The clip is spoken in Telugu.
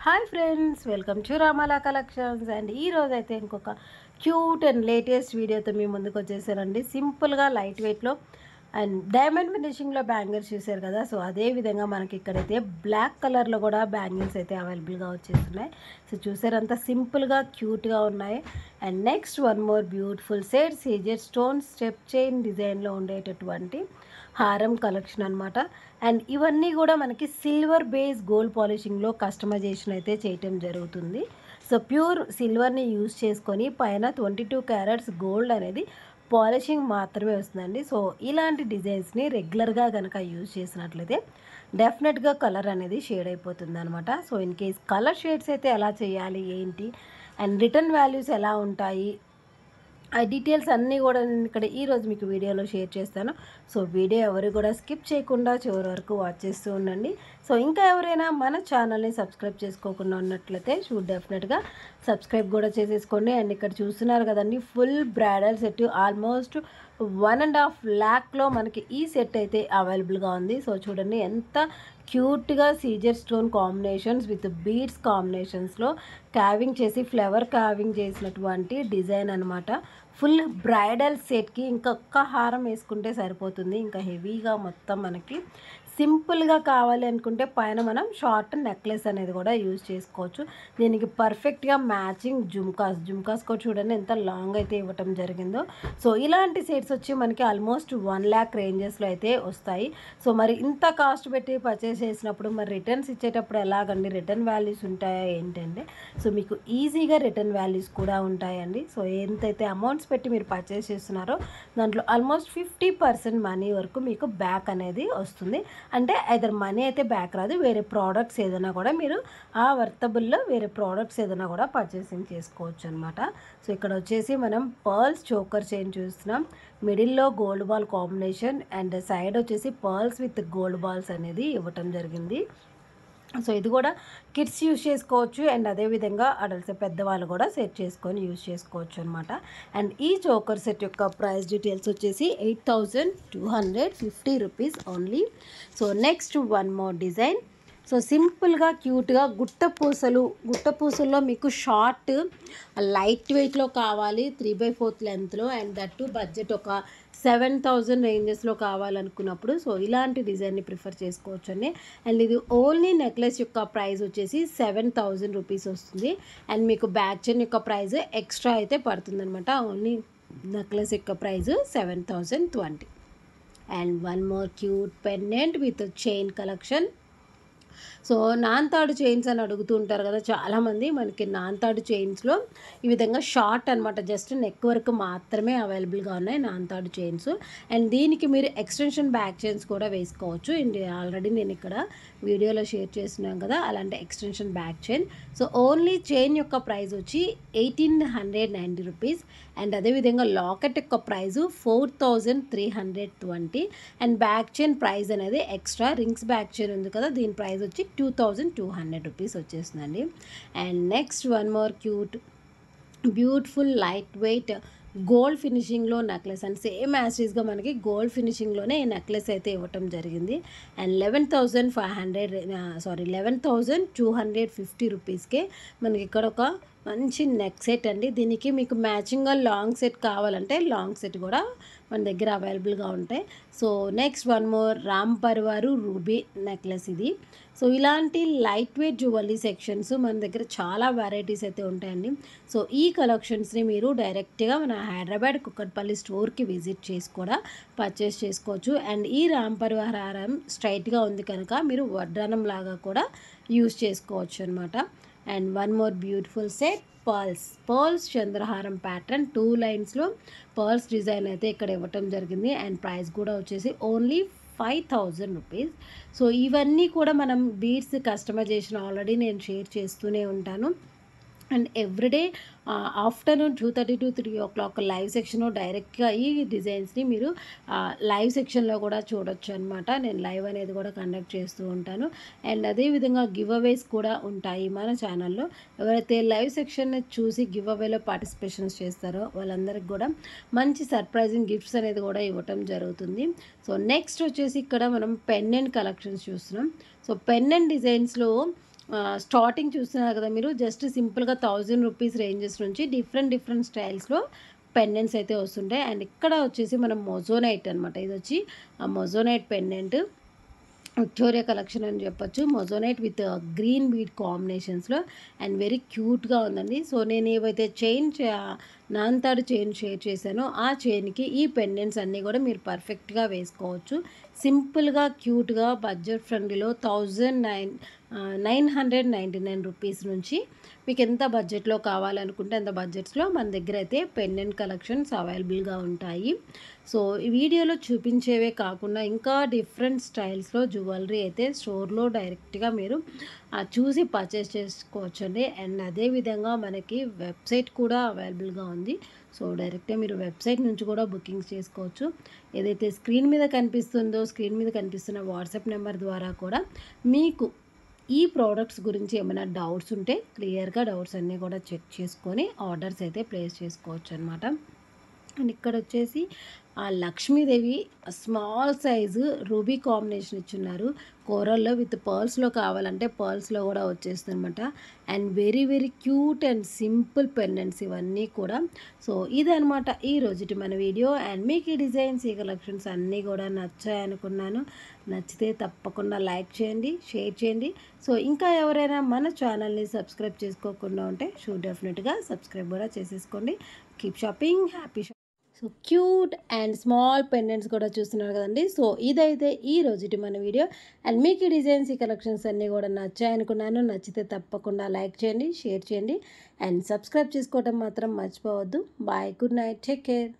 Hi friends, welcome to Ramala collections. And ఈరోజు అయితే ఇంకొక క్యూట్ అండ్ లేటెస్ట్ వీడియోతో మీ ముందుకు వచ్చేసానండి. సింపుల్గా లైట్ వెయిట్లో అండ్ డైమండ్ ఫినిషింగ్లో బ్యాంగిల్స్ చూసారు కదా. సో అదే విధంగా మనకి ఇక్కడైతే బ్లాక్ కలర్లో కూడా బ్యాంగిల్స్ అయితే అవైలబుల్గా వచ్చేస్తున్నాయి. సో చూసారంతా సింపుల్గా క్యూట్గా ఉన్నాయి. And next one more beautiful set Caesar stone step chain డిజైన్లో ఉండేటటువంటి హారం కలెక్షన్ అనమాట. అండ్ ఇవన్నీ కూడా మనకి సిల్వర్ బేస్ గోల్డ్ పాలిషింగ్లో కస్టమైజేషన్ అయితే చేయటం జరుగుతుంది. సో ప్యూర్ సిల్వర్ని యూజ్ చేసుకొని పైన 22 క్యారెట్స్ గోల్డ్ అనేది పాలిషింగ్ మాత్రమే వస్తుందండి. సో ఇలాంటి డిజైన్స్ని రెగ్యులర్గా కనుక యూజ్ చేసినట్లయితే డెఫినెట్గా కలర్ అనేది షేడ్ అయిపోతుంది అనమాట. So in case colour shades అయితే ఎలా చేయాలి ఏంటి అండ్ రిటర్న్ వాల్యూస్ ఎలా ఉంటాయి, ఆ డీటెయిల్స్ అన్నీ కూడా నేను ఇక్కడ ఈరోజు మీకు వీడియోలో షేర్ చేస్తాను. సో వీడియో ఎవరు కూడా స్కిప్ చేయకుండా చివరి వరకు వాచ్ చేస్తూ ఉండండి. సో ఇంకా ఎవరైనా మన ఛానల్ని సబ్స్క్రైబ్ చేసుకోకుండా ఉన్నట్లయితే డెఫినెట్గా సబ్స్క్రైబ్ కూడా చేసేసుకోండి. అండ్ ఇక్కడ చూస్తున్నారు కదండి, ఫుల్ బ్రైడల్ సెట్ ఆల్మోస్ట్ 1.5 lakhలో మనకి ఈ సెట్ అయితే అవైలబుల్గా ఉంది. సో చూడండి ఎంత క్యూట్గా సీజర్ స్టోన్ కాంబినేషన్స్ విత్ బీడ్స్ కాంబినేషన్స్లో క్యావింగ్ చేసి ఫ్లవర్ క్యావింగ్ చేసినటువంటి డిజైన్ అనమాట. ఫుల్ బ్రైడల్ సెట్కి ఇంకొక హారం వేసుకుంటే సరిపోతుంది. ఇంకా హెవీగా మొత్తం మనకి సింపుల్గా కావాలి అనుకుంటే పైన మనం షార్ట్ నెక్లెస్ అనేది కూడా యూజ్ చేసుకోవచ్చు. దీనికి పర్ఫెక్ట్గా మ్యాచింగ్ జుమ్కాస్ కూడా చూడండి ఎంత లాంగ్ అయితే ఇవ్వటం జరిగిందో. సో ఇలాంటి సెట్స్ వచ్చి మనకి ఆల్మోస్ట్ 1 lakh రేంజెస్లో అయితే వస్తాయి. సో మరి ఇంత కాస్ట్ పెట్టి పర్చేస్ చేసినప్పుడు మరి రిటర్న్స్ ఇచ్చేటప్పుడు ఎలాగండి, రిటర్న్ వాల్యూస్ ఉంటాయా ఏంటంటే, సో మీకు ఈజీగా రిటర్న్ వాల్యూస్ కూడా ఉంటాయండి. సో ఎంతైతే అమౌంట్స్ పెట్టి మీరు పర్చేస్ చేస్తున్నారో దాంట్లో ఆల్మోస్ట్ 50% మనీ వరకు మీకు బ్యాక్ అనేది వస్తుంది. అంటే ఐదర్ మనీ అయితే బ్యాక్ రాదు, వేరే ప్రోడక్ట్స్ ఏదైనా కూడా మీరు ఆ వర్తబుల్లో వేరే ప్రోడక్ట్స్ ఏదైనా కూడా పర్చేసింగ్ చేసుకోవచ్చు అనమాట. సో ఇక్కడ వచ్చేసి మనం పర్ల్స్ చోకర్ చైన్ చూస్తున్నాం. మిడిల్లో gold ball combination and side వచ్చేసి పర్ల్స్ విత్ గోల్డ్ బాల్స్ అనేది ఇవ్వటం జరిగింది. సో ఇది కూడా కిడ్స్ యూజ్ చేసుకోవచ్చు అండ్ అదేవిధంగా అడల్ట్స్ పెద్దవాళ్ళు కూడా సెట్ చేసుకొని యూజ్ చేసుకోవచ్చు అనమాట. అండ్ ఈ చోకర్ సెట్ యొక్క ప్రైస్ డీటెయిల్స్ వచ్చేసి 8,250 rupees only. So next one more design. So సింపుల్గా క్యూట్గా గుట్ట పూసల్లో మీకు షార్ట్ లైట్ వెయిట్లో కావాలి, 3/4 లెంత్లో అండ్ దట్టు బడ్జెట్ ఒక 7,000 రేంజెస్లో కావాలనుకున్నప్పుడు సో ఇలాంటి డిజైన్ని ప్రిఫర్ చేసుకోవచ్చు అండి. అండ్ ఇది ఓన్లీ నెక్లెస్ యొక్క ప్రైస్ వచ్చేసి 7,000 రూపీస్ వస్తుంది. అండ్ మీకు బ్యాక్ చైన్ యొక్క ప్రైస్ ఎక్స్ట్రా అయితే పడుతుందనమాట. ఓన్లీ నెక్లెస్ యొక్క price 7,020. And one more cute pendant with chain collection. So నాన్తాడు చైన్స్ అని అడుగుతూ ఉంటారు కదా చాలామంది. మనకి నాన్తాడు చైన్స్లో ఈ విధంగా షార్ట్ అనమాట, జస్ట్ నెక్ వరకు మాత్రమే అవైలబుల్గా ఉన్నాయి నాన్తాడు చైన్స్. అండ్ దీనికి మీరు ఎక్స్టెన్షన్ బ్యాక్ చైన్స్ కూడా వేసుకోవచ్చు. అండ్ ఆల్రెడీ నేను ఇక్కడ వీడియోలో షేర్ చేస్తున్నాను కదా అలాంటి extension back chain. So only chain యొక్క ప్రైస్ వచ్చి 1,890 రూపీస్. అండ్ అదేవిధంగా లాకెట్ యొక్క price 4,320. And back chain price అనేది ఎక్స్ట్రా రింగ్స్ బ్యాక్ చైన్ ఉంది కదా, దీని ప్రైస్ వచ్చి 2,200 రూపీస్ వచ్చేస్తుందండి. And next one more cute beautiful light weight gold ఫినిషింగ్లో నెక్లెస్ అండ్ సేమ్ యాసిడ్స్గా మనకి గోల్డ్ ఫినిషింగ్లోనే ఈ నెక్లెస్ అయితే ఇవ్వటం జరిగింది. అండ్ 11,250 రూపీస్కే మనకి ఇక్కడ ఒక మంచి నెక్ సెట్ అండి. దీనికి మీకు మ్యాచింగ్గా లాంగ్ సెట్ కావాలంటే లాంగ్ సెట్ కూడా మన దగ్గర అవైలబుల్గా ఉంటాయి. So next one more Ram Parivar ruby necklace ఇది. సో ఇలాంటి లైట్ వెయిట్ జ్యువెలరీ సెక్షన్స్ మన దగ్గర చాలా వెరైటీస్ అయితే ఉంటాయండి. సో ఈ కలెక్షన్స్ని మీరు డైరెక్ట్గా మన హైదరాబాద్ కుక్కట్పల్లి స్టోర్కి విజిట్ చేసి కూడా పర్చేస్ చేసుకోవచ్చు. అండ్ ఈ రామ్ పరివార్ హారం స్ట్రైట్గా ఉంది కనుక మీరు వడ్డానం లాగా కూడా యూజ్ చేసుకోవచ్చు అనమాట. And one more beautiful set pearls చంద్రహారం ప్యాటర్న్ 2 లైన్స్లో పర్ల్స్ డిజైన్ అయితే ఇక్కడ ఇవ్వటం జరిగింది. అండ్ ప్రైస్ కూడా వచ్చేసి ఓన్లీ 5,000 రూపీస్. సో ఇవన్నీ కూడా మనం బీడ్స్ కస్టమైజేషన్ ఆల్రెడీ నేను షేర్ చేస్తూనే ఉంటాను. And everyday afternoon 2:30 to 3 o'clock live సెక్షన్లో డైరెక్ట్గా ఈ డిజైన్స్ని మీరు లైవ్ సెక్షన్లో కూడా చూడొచ్చు అనమాట. నేను లైవ్ అనేది కూడా కండక్ట్ చేస్తూ ఉంటాను. అండ్ అదేవిధంగా గివ్ అవేస్ కూడా ఉంటాయి మన ఛానల్లో. ఎవరైతే లైవ్ సెక్షన్ని చూసి గివ్ అవేలో పార్టిసిపేషన్స్ చేస్తారో వాళ్ళందరికీ కూడా మంచి సర్ప్రైజింగ్ గిఫ్ట్స్ అనేది కూడా ఇవ్వటం జరుగుతుంది. సో నెక్స్ట్ వచ్చేసి ఇక్కడ మనం పెండెంట్ కలెక్షన్స్ చూస్తున్నాం. సో పెండెంట్ డిజైన్స్లో స్టార్టింగ్ చూస్తున్నారు కదా మీరు, జస్ట్ సింపుల్గా 1000 రూపీస్ రేంజెస్ నుంచి డిఫరెంట్ డిఫరెంట్ స్టైల్స్లో పెండెంట్స్ అయితే వస్తుంటాయి. అండ్ ఇక్కడ వచ్చేసి మనం మొజోనైట్ అనమాట, ఇది వచ్చి మొజోనైట్ పెండెంట్ విక్టోరియా కలెక్షన్ అని చెప్పొచ్చు. మొజోనైట్ విత్ గ్రీన్ బీడ్ కాంబినేషన్స్లో అండ్ వెరీ క్యూట్గా ఉందండి. సో నేను ఏవైతే నాన్తాడు చైన్ షేర్ చేశానో ఆ చైన్కి ఈ పెండెంట్స్ అన్నీ కూడా మీరు పర్ఫెక్ట్గా వేసుకోవచ్చు. సింపుల్గా క్యూట్గా బడ్జెట్ ఫ్రెండ్లీలో 999 రూపీస్ నుంచి మీకు ఎంత బడ్జెట్లో కావాలనుకుంటే అంత బడ్జెట్స్లో మన దగ్గర అయితే పెండెంట్ కలెక్షన్స్ అవైలబుల్గా ఉంటాయి. సో ఈ వీడియోలో చూపించేవే కాకుండా ఇంకా డిఫరెంట్ స్టైల్స్లో జ్యువెలరీ అయితే స్టోర్లో డైరెక్ట్గా మీరు చూసి పర్చేస్ చేసుకోవచ్చండి. అండ్ అదేవిధంగా మనకి వెబ్సైట్ కూడా అవైలబుల్గా ఉంది. సో డైరెక్ట్గా మీరు వెబ్సైట్ నుంచి కూడా బుకింగ్స్ చేసుకోవచ్చు. ఏదైతే స్క్రీన్ మీద కనిపిస్తున్న వాట్సాప్ నెంబర్ ద్వారా కూడా మీకు ఈ ప్రోడక్ట్స్ గురించి ఏమైనా డౌట్స్ ఉంటే క్లియర్గా డౌట్స్ అన్నీ కూడా చెక్ చేసుకొని ఆర్డర్స్ అయితే ప్లేస్ చేసుకోవచ్చు అనమాట. అండ్ ఇక్కడ వచ్చేసి Lakshmidevi small size ruby combination ఇచ్చున్నారు. కోరల్లో విత్ పర్ల్స్లో కావాలంటే పర్ల్స్లో కూడా వచ్చేస్తుంది అనమాట. And very very cute and simple pendants ఇవన్నీ కూడా. సో ఇదనమాట ఈ రోజుటి మన వీడియో. అండ్ మీకు ఈ డిజైన్స్, ఈ కలెక్షన్స్ అన్నీ కూడా నచ్చాయనుకున్నాను. నచ్చితే తప్పకుండా లైక్ చేయండి, షేర్ చేయండి. సో ఇంకా ఎవరైనా మన ఛానల్ని సబ్స్క్రైబ్ చేసుకోకుండా ఉంటే డెఫినెట్గా సబ్స్క్రైబ్ కూడా చేసేసుకోండి. Keep shopping, happy shopping. So cute and small pendants కూడా చూస్తున్నారు కదండి. సో ఇదైతే ఈ రోజుటి మన వీడియో. అండ్ మీకు ఈ డిజైన్స్, ఈ కలెక్షన్స్ అన్నీ కూడా నచ్చాయనుకున్నాను. నచ్చితే తప్పకుండా లైక్ చేయండి, షేర్ చేయండి అండ్ సబ్స్క్రైబ్ చేసుకోవడం మాత్రం మర్చిపోవద్దు. Bye, good night, take care.